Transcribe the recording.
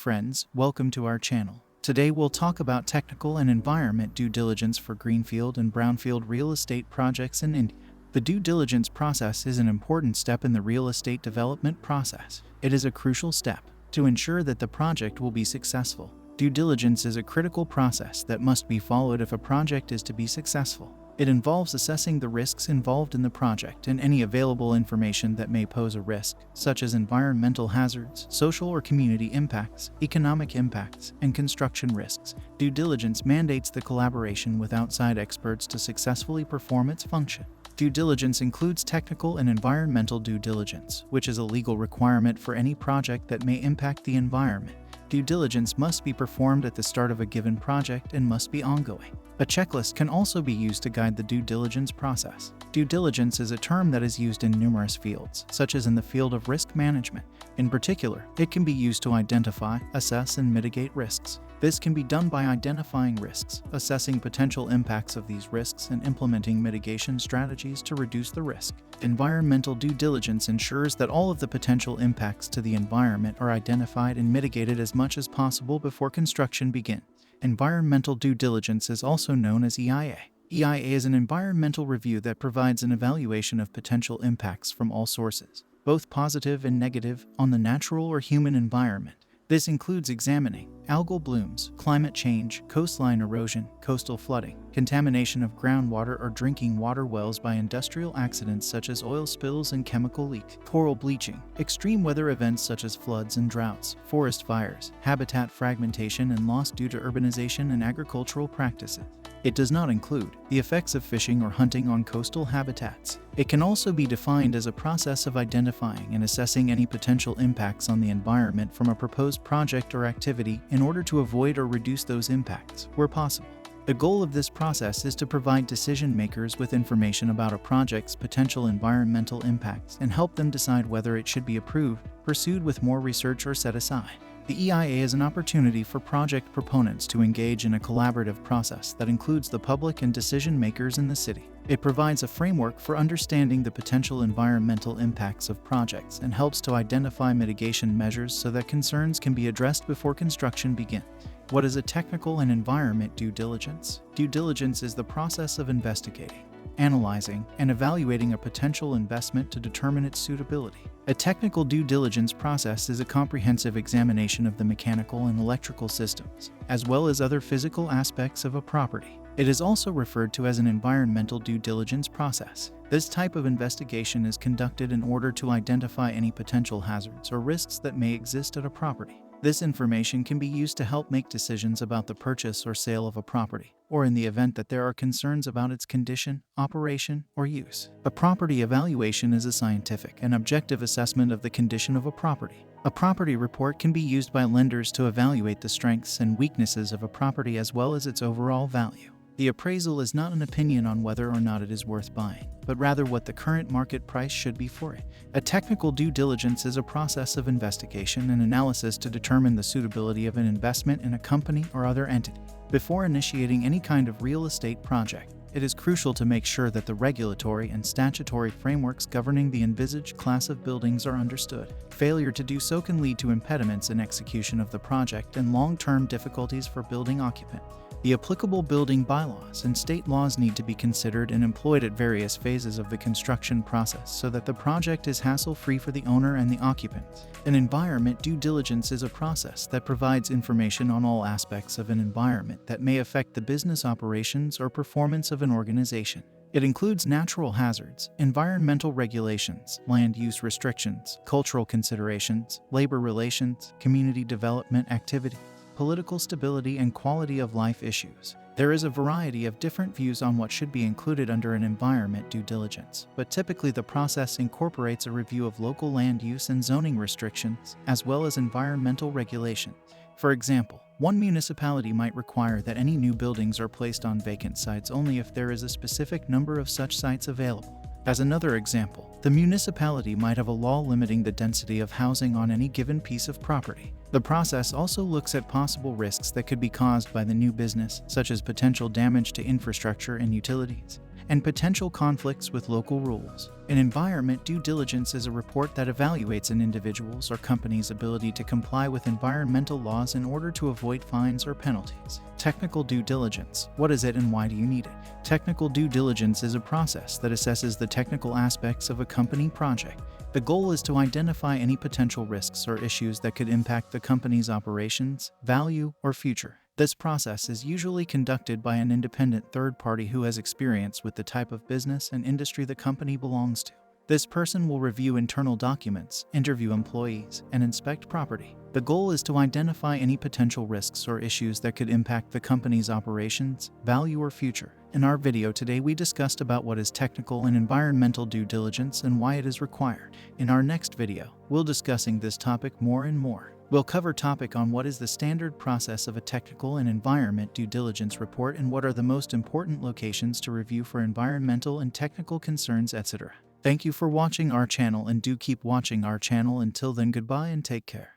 friends, welcome to our channel. Today we'll talk about technical and environment due diligence for greenfield and brownfield real estate projects in India. The due diligence process is an important step in the real estate development process. It is a crucial step to ensure that the project will be successful. Due diligence is a critical process that must be followed if a project is to be successful. It involves assessing the risks involved in the project and any available information that may pose a risk, such as environmental hazards, social or community impacts, economic impacts, and construction risks. Due diligence mandates the collaboration with outside experts to successfully perform its function. Due diligence includes technical and environmental due diligence, which is a legal requirement for any project that may impact the environment. Due diligence must be performed at the start of a given project and must be ongoing. A checklist can also be used to guide the due diligence process. Due diligence is a term that is used in numerous fields, such as in the field of risk management. In particular, it can be used to identify, assess, and mitigate risks. This can be done by identifying risks, assessing potential impacts of these risks, and implementing mitigation strategies to reduce the risk. Environmental due diligence ensures that all of the potential impacts to the environment are identified and mitigated as much as possible before construction begins. Environmental due diligence is also known as EIA. EIA is an environmental review that provides an evaluation of potential impacts from all sources, both positive and negative, on the natural or human environment. This includes examining algal blooms, climate change, coastline erosion, coastal flooding, contamination of groundwater or drinking water wells by industrial accidents such as oil spills and chemical leaks, coral bleaching, extreme weather events such as floods and droughts, forest fires, habitat fragmentation and loss due to urbanization and agricultural practices. It does not include the effects of fishing or hunting on coastal habitats. It can also be defined as a process of identifying and assessing any potential impacts on the environment from a proposed project or activity in order to avoid or reduce those impacts, where possible. The goal of this process is to provide decision makers with information about a project's potential environmental impacts and help them decide whether it should be approved, pursued with more research, or set aside. The EIA is an opportunity for project proponents to engage in a collaborative process that includes the public and decision makers in the city. It provides a framework for understanding the potential environmental impacts of projects and helps to identify mitigation measures so that concerns can be addressed before construction begins. What is a technical and environment due diligence? Due diligence is the process of investigating, analyzing, and evaluating a potential investment to determine its suitability. A technical due diligence process is a comprehensive examination of the mechanical and electrical systems, as well as other physical aspects of a property. It is also referred to as an environmental due diligence process. This type of investigation is conducted in order to identify any potential hazards or risks that may exist at a property. This information can be used to help make decisions about the purchase or sale of a property, or in the event that there are concerns about its condition, operation, or use. A property evaluation is a scientific and objective assessment of the condition of a property. A property report can be used by lenders to evaluate the strengths and weaknesses of a property as well as its overall value. The appraisal is not an opinion on whether or not it is worth buying, but rather what the current market price should be for it. A technical due diligence is a process of investigation and analysis to determine the suitability of an investment in a company or other entity. Before initiating any kind of real estate project, it is crucial to make sure that the regulatory and statutory frameworks governing the envisaged class of buildings are understood. Failure to do so can lead to impediments in execution of the project and long-term difficulties for building occupants. The applicable building bylaws and state laws need to be considered and employed at various phases of the construction process so that the project is hassle-free for the owner and the occupants. An environment due diligence is a process that provides information on all aspects of an environment that may affect the business operations or performance of an organization. It includes natural hazards, environmental regulations, land use restrictions, cultural considerations, labor relations, community development activity, political stability, and quality of life issues. There is a variety of different views on what should be included under an environment due diligence, but typically the process incorporates a review of local land use and zoning restrictions, as well as environmental regulations. For example, one municipality might require that any new buildings are placed on vacant sites only if there is a specific number of such sites available. As another example, the municipality might have a law limiting the density of housing on any given piece of property. The process also looks at possible risks that could be caused by the new business, such as potential damage to infrastructure and utilities, and potential conflicts with local rules. An environment due diligence is a report that evaluates an individual's or company's ability to comply with environmental laws in order to avoid fines or penalties. Technical due diligence. What is it and why do you need it? Technical due diligence is a process that assesses the technical aspects of a company project. The goal is to identify any potential risks or issues that could impact the company's operations, value, or future. This process is usually conducted by an independent third party who has experience with the type of business and industry the company belongs to. This person will review internal documents, interview employees, and inspect property. The goal is to identify any potential risks or issues that could impact the company's operations, value, or future. In our video today, we discussed about what is technical and environmental due diligence and why it is required. In our next video, we'll discussing this topic more and more. We'll cover topic on what is the standard process of a technical and environment due diligence report and what are the most important locations to review for environmental and technical concerns, etc. Thank you for watching our channel and do keep watching our channel. Until then, goodbye and take care.